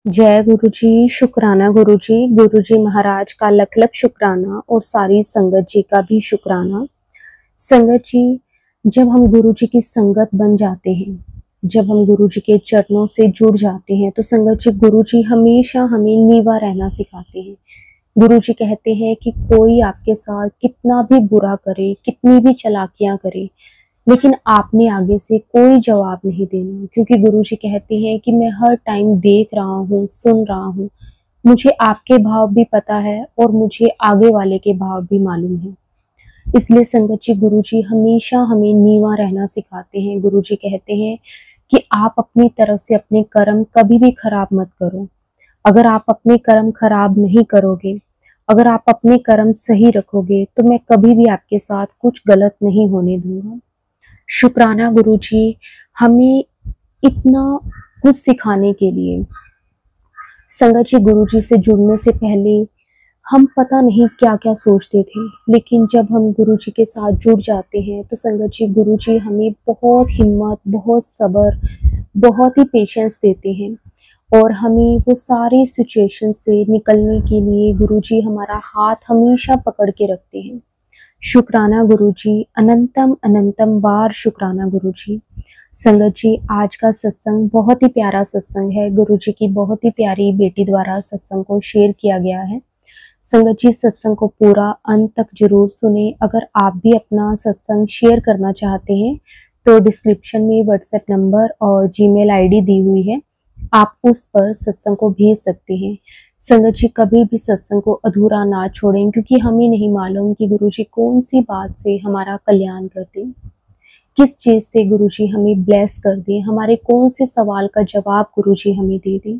जय गुरु जी, शुक्राना गुरु जी महाराज का लख लख शुक्राना और सारी संगत जी का भी शुक्राना। संगत जी, जब हम गुरु जी की संगत बन जाते हैं, जब हम गुरु जी के चरणों से जुड़ जाते हैं, तो संगत जी गुरु जी हमेशा हमें नीवा रहना सिखाते हैं। गुरु जी कहते हैं कि कोई आपके साथ कितना भी बुरा करे, कितनी भी चालाकियां करे, लेकिन आपने आगे से कोई जवाब नहीं देना, क्योंकि गुरुजी कहते हैं कि मैं हर टाइम देख रहा हूँ, सुन रहा हूँ, मुझे आपके भाव भी पता है और मुझे आगे वाले के भाव भी मालूम है। इसलिए संगत जी गुरुजी हमेशा हमें नीवा रहना सिखाते हैं। गुरुजी कहते हैं कि आप अपनी तरफ से अपने कर्म कभी भी खराब मत करो। अगर आप अपने कर्म खराब नहीं करोगे, अगर आप अपने कर्म सही रखोगे, तो मैं कभी भी आपके साथ कुछ गलत नहीं होने दूंगा। शुक्राना गुरुजी हमें इतना कुछ सिखाने के लिए। संगत जी गुरुजी से जुड़ने से पहले हम पता नहीं क्या क्या सोचते थे, लेकिन जब हम गुरुजी के साथ जुड़ जाते हैं तो संगत जी गुरुजी हमें बहुत हिम्मत, बहुत सब्र, बहुत ही पेशेंस देते हैं और हमें वो सारी सिचुएशन से निकलने के लिए गुरुजी हमारा हाथ हमेशा पकड़ के रखते हैं। शुक्राना गुरुजी, अनंतम अनंतम बार शुक्राना गुरुजी। संगत जी आज का सत्संग बहुत ही प्यारा सत्संग है। गुरुजी की बहुत ही प्यारी बेटी द्वारा सत्संग को शेयर किया गया है। संगत जी सत्संग को पूरा अंत तक जरूर सुने। अगर आप भी अपना सत्संग शेयर करना चाहते हैं तो डिस्क्रिप्शन में व्हाट्सएप नंबर और जीमेल आईडी दी हुई है, आप उस पर सत्संग को भेज सकते हैं। संगत जी कभी भी सत्संग को अधूरा ना छोड़ें, क्योंकि हमें नहीं मालूम कि गुरुजी कौन सी बात से हमारा कल्याण कर दें, किस चीज से गुरुजी हमें ब्लेस कर दें, हमारे कौन से सवाल का जवाब गुरुजी हमें दे दें।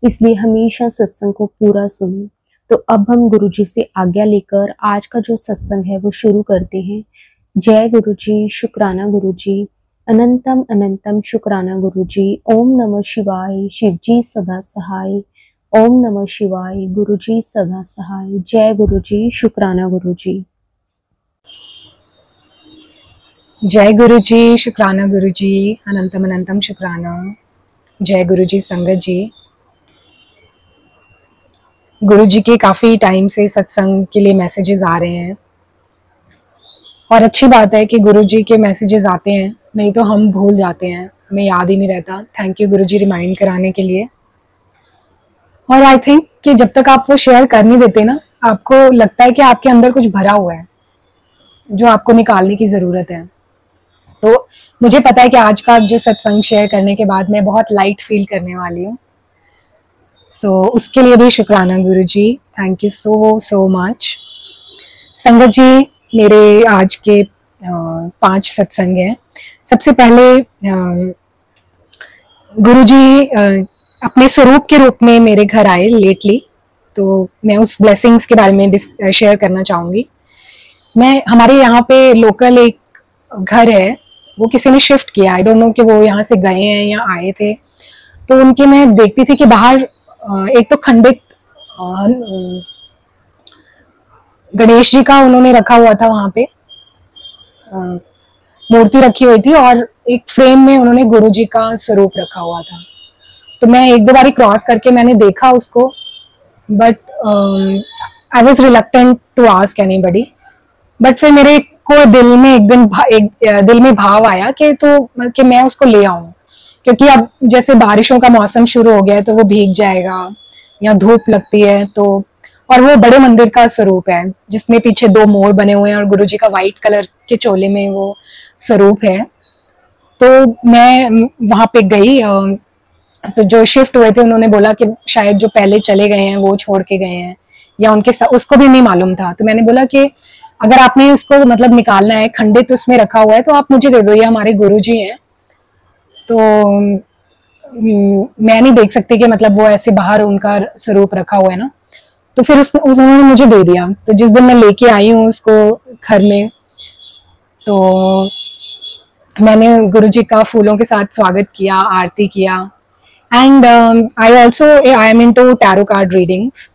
इसलिए हमेशा सत्संग को पूरा सुनें। तो अब हम गुरुजी से आज्ञा लेकर आज का जो सत्संग है वो शुरू करते हैं। जय गुरुजी, शुक्राना गुरुजी, अनंतम अनंतम शुक्राना गुरुजी। ओम नमः शिवाय, शिव जी सदा सहाय। ओम नमः शिवाय, गुरुजी सदा सहाय। जय गुरुजी, शुक्राना गुरुजी। जय गुरुजी, शुक्राना गुरुजी, अनंतम अनंतम शुक्राना। जय गुरुजी संगत जी। गुरुजी के काफी टाइम से सत्संग के लिए मैसेजेस आ रहे हैं और अच्छी बात है कि गुरुजी के मैसेजेस आते हैं, नहीं तो हम भूल जाते हैं, हमें याद ही नहीं रहता। थैंक यू गुरुजी रिमाइंड कराने के लिए। और आई थिंक कि जब तक आप वो शेयर कर नहीं देते ना, आपको लगता है कि आपके अंदर कुछ भरा हुआ है जो आपको निकालने की जरूरत है। तो मुझे पता है कि आज का जो सत्संग शेयर करने के बाद मैं बहुत लाइट फील करने वाली हूँ। सो उसके लिए भी शुक्राना Guruji, thank you so so much. संगत जी, मेरे आज के 5 सत्संग हैं। सबसे पहले गुरुजी अपने स्वरूप के रूप में मेरे घर आए लेटली, तो मैं उस ब्लेसिंग्स के बारे में शेयर करना चाहूंगी। मैं हमारे यहाँ पे लोकल एक घर है, वो किसी ने शिफ्ट किया। आई डोंट नो कि वो यहाँ से गए हैं या आए थे। तो उनके मैं देखती थी कि बाहर एक तो खंडित गणेश जी का उन्होंने रखा हुआ था, वहां पे मूर्ति रखी हुई थी और एक फ्रेम में उन्होंने गुरु जी का स्वरूप रखा हुआ था। तो मैं एक दो बारी क्रॉस करके मैंने देखा उसको, but I was reluctant to ask anybody. But फिर मेरे को दिल में दिल में भाव आया कि मैं उसको ले आऊं, क्योंकि अब जैसे बारिशों का मौसम शुरू हो गया है तो वो भीग जाएगा या धूप लगती है। तो और वो बड़े मंदिर का स्वरूप है जिसमें पीछे 2 मोर बने हुए हैं और गुरुजी का व्हाइट कलर के चोले में वो स्वरूप है। तो मैं वहां पे गई। तो जो शिफ्ट हुए थे उन्होंने बोला कि शायद जो पहले चले गए हैं वो छोड़ के गए हैं या उनके साथ, उसको भी नहीं मालूम था। तो मैंने बोला कि अगर आपने इसको मतलब निकालना है, खंडित उसमें रखा हुआ है, तो आप मुझे दे दो, ये हमारे गुरुजी हैं। तो मैं नहीं देख सकती कि मतलब वो ऐसे बाहर उनका स्वरूप रखा हुआ है ना। तो फिर उन्होंने मुझे दे दिया। तो जिस दिन मैं लेके आई हूँ उसको घर में, तो मैंने गुरुजी का फूलों के साथ स्वागत किया, आरती किया। And I am into tarot card readings.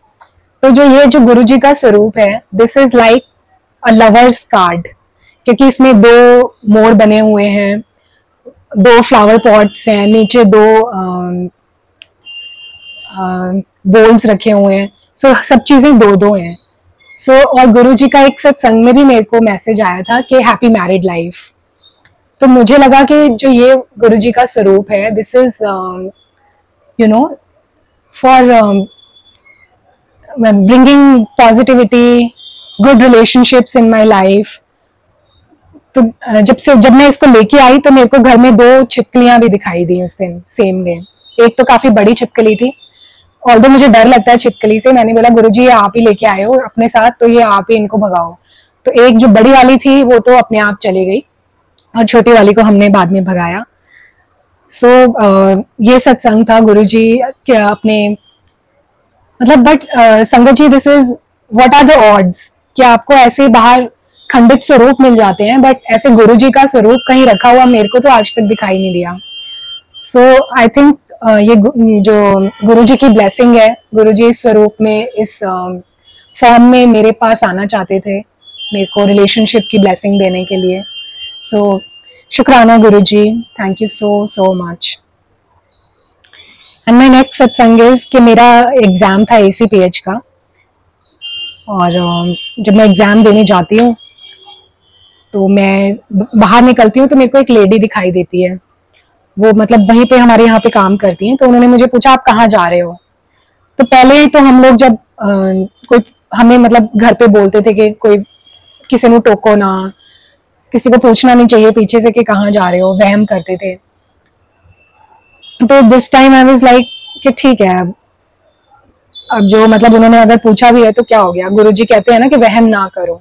तो जो गुरुजी का स्वरूप है, this is like a lovers card, क्योंकि इसमें 2 मोर बने हुए हैं, 2 फ्लावर पॉट्स हैं, नीचे 2 बोल्स रखे हुए हैं, सो सब चीजें दो दो हैं। सो और गुरुजी का एक सत्संग में भी मेरे को मैसेज आया था कि हैप्पी मैरिड लाइफ। तो मुझे लगा कि जो ये गुरुजी का स्वरूप है, this is you know for bringing positivity, good relationships in my life. तो जब मैं इसको लेके आई तो मेरे को घर में 2 छिपकलियां भी दिखाई दी उस दिन, सेम डे। एक तो काफी बड़ी छिपकली थी, ऑल्दो मुझे डर लगता है छिपकली से। मैंने बोला गुरुजी ये आप ही लेके आए हो अपने साथ, तो ये आप ही इनको भगाओ। तो एक जो बड़ी वाली थी वो तो अपने आप चली गई और छोटी वाली को हमने बाद में भगाया। सो ये सत्संग था गुरुजी के अपने, मतलब बट संगत जी, this is what are the odds कि आपको ऐसे बाहर खंडित स्वरूप मिल जाते हैं, बट ऐसे गुरुजी का स्वरूप कहीं रखा हुआ मेरे को तो आज तक दिखाई नहीं दिया। सो आई थिंक ये जो गुरुजी की ब्लेसिंग है, गुरुजी इस स्वरूप में, इस फॉर्म में मेरे पास आना चाहते थे मेरे को रिलेशनशिप की ब्लेसिंग देने के लिए। सो शुक्राना Guruji, thank you so so much. And my next सत्संग इज कि मेरा एग्जाम था ACPH का, और जब मैं एग्जाम देने जाती हूँ तो मैं बाहर निकलती हूँ तो मेरे को एक लेडी दिखाई देती है, वो मतलब वहीं पे हमारे यहाँ पे काम करती हैं। तो उन्होंने मुझे पूछा आप कहाँ जा रहे हो। तो पहले तो हम लोग जब कोई हमें मतलब घर पे बोलते थे कि कोई किसी को टोको ना, किसी को पूछना नहीं चाहिए पीछे से कि कहाँ जा रहे हो, वहम करते थे। तो this time I was like कि ठीक है, अब जो मतलब उन्होंने अगर पूछा भी है तो क्या हो गया, गुरुजी कहते हैं ना कि वहम ना करो।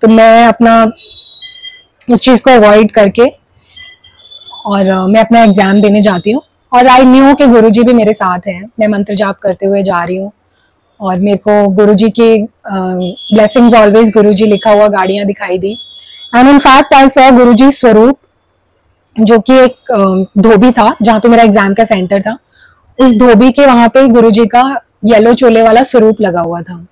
तो मैं अपना उस चीज को अवॉइड करके और मैं अपना एग्जाम देने जाती हूँ। और आई न्यू कि गुरुजी भी मेरे साथ हैं, मैं मंत्र जाप करते हुए जा रही हूँ और मेरे को गुरुजी की ब्लेसिंग्स ऑलवेज गुरुजी लिखा हुआ गाड़ियां दिखाई दी। And in fact I saw Guruji स्वरूप, जो कि एक धोबी था जहाँ पे मेरा एग्जाम का सेंटर था। उस धोबी के वहां पे गुरुजी का येलो चोले वाला स्वरूप लगा हुआ था।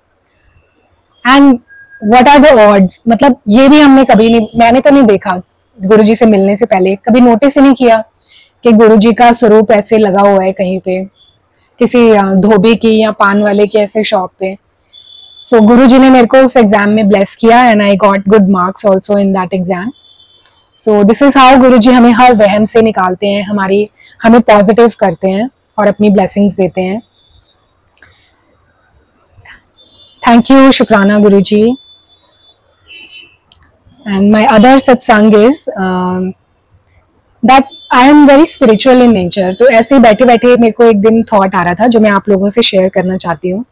And what are the odds, मतलब ये भी हमने कभी नहीं, मैंने तो नहीं देखा गुरुजी से मिलने से पहले, कभी नोटिस ही नहीं किया कि गुरुजी का स्वरूप ऐसे लगा हुआ है कहीं पे, किसी धोबी की या पान वाले की ऐसे शॉप पे। सो गुरुजी ने मेरे को उस एग्जाम में ब्लेस किया and I got good marks also in that exam. So this is how Guruji हमें हर वहम से निकालते हैं, हमें पॉजिटिव करते हैं और अपनी ब्लेसिंग्स देते हैं। थैंक यू, शुक्राना गुरुजी। And my other satsang is that I am very spiritual in nature। तो ऐसे ही बैठे बैठे मेरे को एक दिन थॉट आ रहा था जो मैं आप लोगों से शेयर करना चाहती हूँ।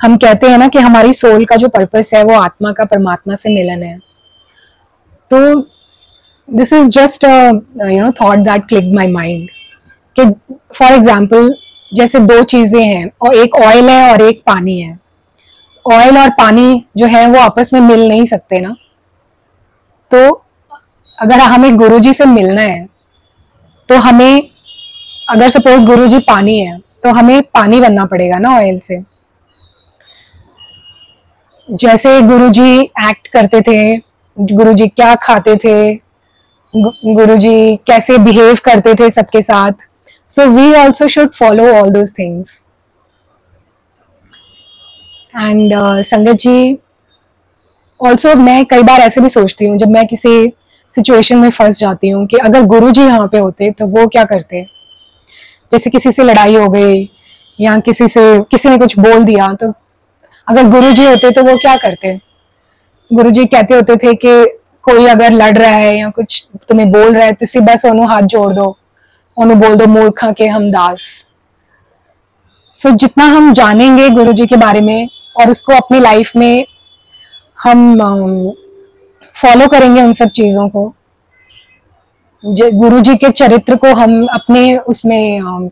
हम कहते हैं ना कि हमारी सोल का जो पर्पस है वो आत्मा का परमात्मा से मिलन है। तो this is just thought that click my mind कि फॉर एग्जाम्पल जैसे 2 चीजें हैं और एक ऑयल है और एक पानी है। ऑयल और पानी जो है वो आपस में मिल नहीं सकते ना। तो अगर हमें गुरुजी से मिलना है तो हमें, अगर सपोज गुरुजी पानी है तो हमें पानी बनना पड़ेगा ना ऑयल से। जैसे गुरुजी एक्ट करते थे, गुरुजी क्या खाते थे, गुरुजी कैसे बिहेव करते थे सबके साथ, so we also should follow all those things. And sangat ji, also मैं कई बार ऐसे भी सोचती हूँ जब मैं किसी सिचुएशन में फंस जाती हूँ कि अगर गुरुजी यहाँ पे होते तो वो क्या करते। जैसे किसी से लड़ाई हो गई या किसी ने कुछ बोल दिया, तो अगर गुरुजी होते तो वो क्या करते। गुरुजी कहते होते थे कि कोई अगर लड़ रहा है या कुछ तुम्हें बोल रहा है तो बस ओनू हाथ जोड़ दो, ओनू बोल दो मूर्खा के हम दास। सो जितना हम जानेंगे गुरुजी के बारे में और उसको अपनी लाइफ में हम फॉलो करेंगे उन सब चीजों को, गुरुजी के चरित्र को हम अपने उसमें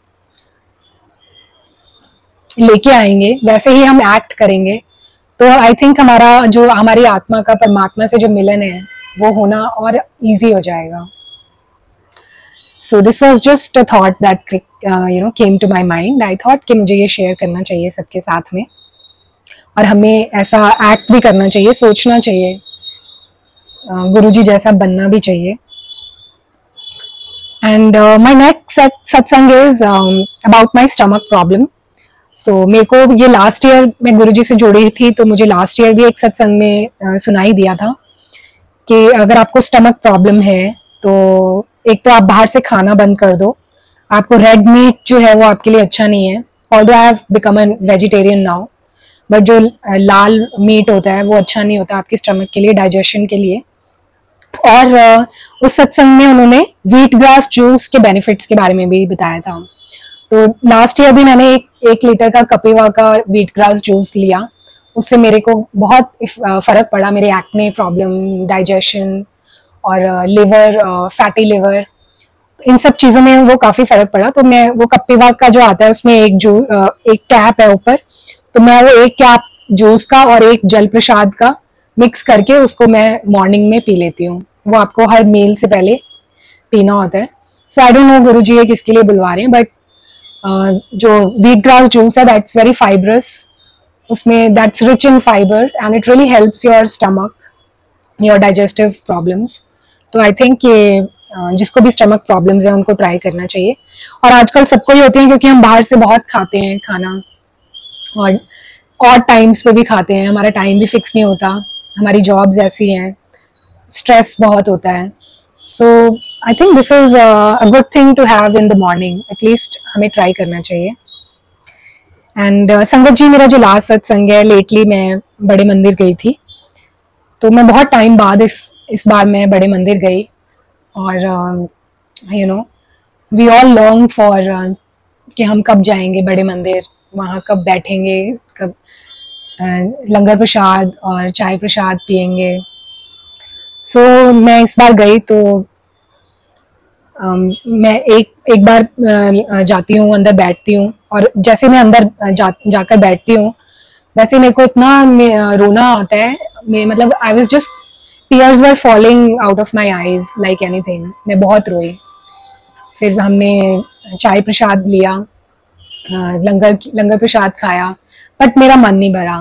लेके आएंगे, वैसे ही हम एक्ट करेंगे, तो आई थिंक हमारी आत्मा का परमात्मा से जो मिलन है वो होना और इजी हो जाएगा। So this was just a thought that came to my mind. I thought कि मुझे ये शेयर करना चाहिए सबके साथ में, और हमें ऐसा एक्ट भी करना चाहिए, सोचना चाहिए, गुरुजी जैसा बनना भी चाहिए। And my next satsang is about my stomach problem। मेरे को ये लास्ट ईयर मैं गुरुजी से जुड़ी थी, तो मुझे लास्ट ईयर भी एक सत्संग में सुनाई दिया था कि अगर आपको स्टमक प्रॉब्लम है तो एक तो आप बाहर से खाना बंद कर दो। आपको रेड मीट जो है वो आपके लिए अच्छा नहीं है, although I have become a vegetarian now, but जो लाल मीट होता है वो अच्छा नहीं होता आपके स्टमक के लिए, डाइजेशन के लिए। और उस सत्संग में उन्होंने व्हीट ग्रास जूस के बेनिफिट्स के बारे में भी बताया था। तो लास्ट ईयर भी मैंने एक लीटर का कपिवा का व्हीट ग्रास जूस लिया, उससे मेरे को बहुत फर्क पड़ा। मेरे एक्ने प्रॉब्लम, डाइजेशन और लिवर, फैटी लिवर, इन सब चीजों में वो काफी फर्क पड़ा। तो मैं वो कपिवा का जो आता है उसमें एक कैप है ऊपर, तो मैं वो एक कैप जूस का और एक जल प्रसाद का मिक्स करके उसको मैं मॉर्निंग में पी लेती हूँ। वो आपको हर मील से पहले पीना होता है। सो आई डोंट नो गुरुजी ये किसके लिए बुलवा रहे हैं, बट जो व्हीट ग्रास जूस है दैट्स वेरी फाइब्रस, उसमें that's rich in fibre and it really helps your stomach, your digestive problems. तो आई थिंक ये जिसको भी स्टमक प्रॉब्लम्स है उनको ट्राई करना चाहिए। और आजकल सबको ही होते हैं क्योंकि हम बाहर से बहुत खाते हैं खाना, और टाइम्स पे भी खाते हैं, हमारा टाइम भी फिक्स नहीं होता, हमारी जॉब्स ऐसी हैं, स्ट्रेस बहुत होता है। So I think this is a good thing to have in the morning, at least हमें ट्राई करना चाहिए। एंड संगत जी, मेरा जो लास्ट सत्संग है, लेटली मैं बड़े मंदिर गई थी, तो मैं बहुत टाइम बाद इस बार मैं बड़े मंदिर गई। और you know we all long for कि हम कब जाएंगे बड़े मंदिर, वहाँ कब बैठेंगे, कब लंगर प्रसाद और चाय प्रसाद पियेंगे। मैं इस बार गई तो मैं एक बार जाती हूँ, अंदर बैठती हूँ, और जैसे मैं अंदर जाकर बैठती हूँ वैसे मेरे को इतना रोना आता है। मतलब I was just, tears were falling out of my eyes like anything. मैं बहुत रोई। फिर हमने चाय प्रसाद लिया, लंगर प्रसाद खाया, बट मेरा मन नहीं भरा।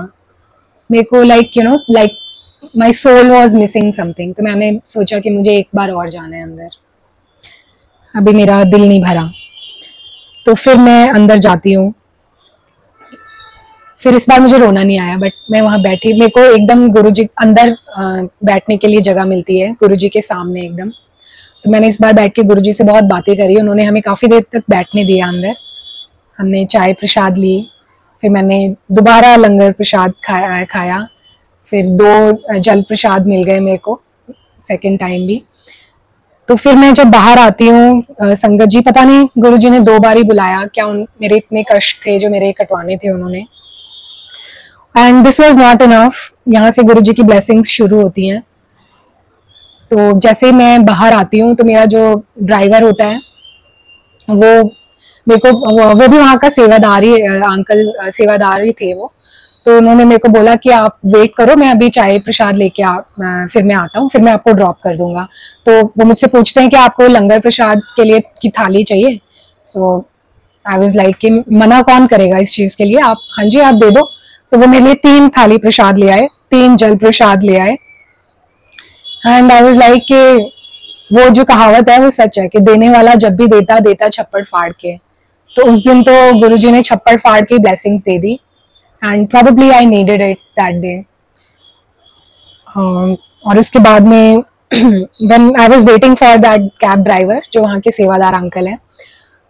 मेरे को like my soul was missing something. तो मैंने सोचा कि मुझे एक बार और जाना है अंदर, अभी मेरा दिल नहीं भरा। तो फिर मैं अंदर जाती हूँ। फिर इस बार मुझे रोना नहीं आया, बट मैं वहां बैठी, मेरे को एकदम गुरुजी अंदर बैठने के लिए जगह मिलती है गुरुजी के सामने एकदम। तो मैंने इस बार बैठ के गुरुजी से बहुत बातें करी, उन्होंने हमें काफी देर तक बैठने दिया अंदर। हमने चाय प्रसाद ली, फिर मैंने दोबारा लंगर प्रसाद खाया, फिर 2 जल प्रसाद मिल गए मेरे को सेकेंड टाइम भी। तो फिर मैं जब बाहर आती हूँ, संगत जी पता नहीं गुरुजी ने 2 बार ही बुलाया क्या, मेरे इतने कष्ट थे जो मेरे कटवाने थे उन्होंने। And this was not enough. यहाँ से गुरुजी की ब्लेसिंग्स शुरू होती हैं। तो जैसे मैं बाहर आती हूँ तो मेरा जो ड्राइवर होता है वो मेरे को, वो भी वहाँ का सेवादार ही, अंकल सेवादार ही थे वो। तो उन्होंने मेरे को बोला कि आप वेट करो, मैं अभी चाय प्रसाद लेके फिर मैं आता हूँ, फिर मैं आपको ड्रॉप कर दूंगा। तो वो मुझसे पूछते हैं कि आपको लंगर प्रसाद के लिए की थाली चाहिए। सो आई वाज लाइक कि मना कौन करेगा इस चीज के लिए, आप हाँ जी आप दे दो। तो वो मेरे लिए 3 थाली प्रसाद ले आए, 3 जल प्रसाद ले आए। एंड आई वाज लाइक कि वो जो कहावत है वो सच है कि देने वाला जब भी देता देता छप्पड़ फाड़ के। तो उस दिन तो गुरुजी ने छप्पड़ फाड़ के blessings they the, and probably I needed it that day. और उसके बाद में when I was waiting for that cab driver जो वहाँ के सेवादार अंकल हैं,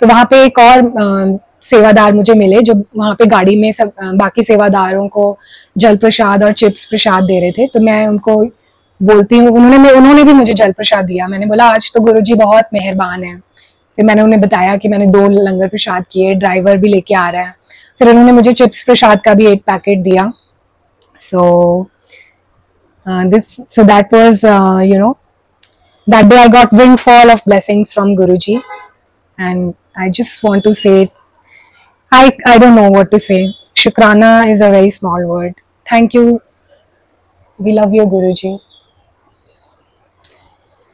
तो वहाँ पे एक और सेवादार मुझे मिले जो वहाँ पे गाड़ी में सब बाकी सेवादारों को जल प्रसाद और चिप्स प्रसाद दे रहे थे। तो मैं उनको बोलती हूँ, उन्होंने भी मुझे जल प्रसाद दिया। मैंने बोला आज तो गुरुजी बहुत मेहरबान है। फिर मैंने उन्हें बताया कि मैंने 2 लंगर प्रसाद किए, ड्राइवर भी लेके आ रहा है। फिर उन्होंने मुझे चिप्स प्रसाद का भी एक पैकेट दिया। So that was that day I got windfall of blessings from Guruji, and I just want to say I don't know what to say. Shukrana is a very small word. Thank you. We love you, Guruji.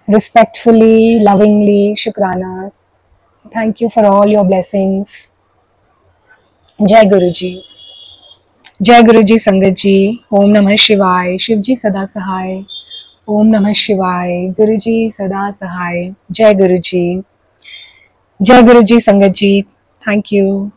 Respectfully, lovingly, Shukrana. Thank you for all your blessings. Jai Guruji. जय गुरु जी, संगत जी। ओम नमः शिवाय। शिव जी सदा सहाय। ओम नमः शिवाय। गुरु जी सदा सहाय। जय गुरु जी। जय गुरु जी, संगत जी। Thank you.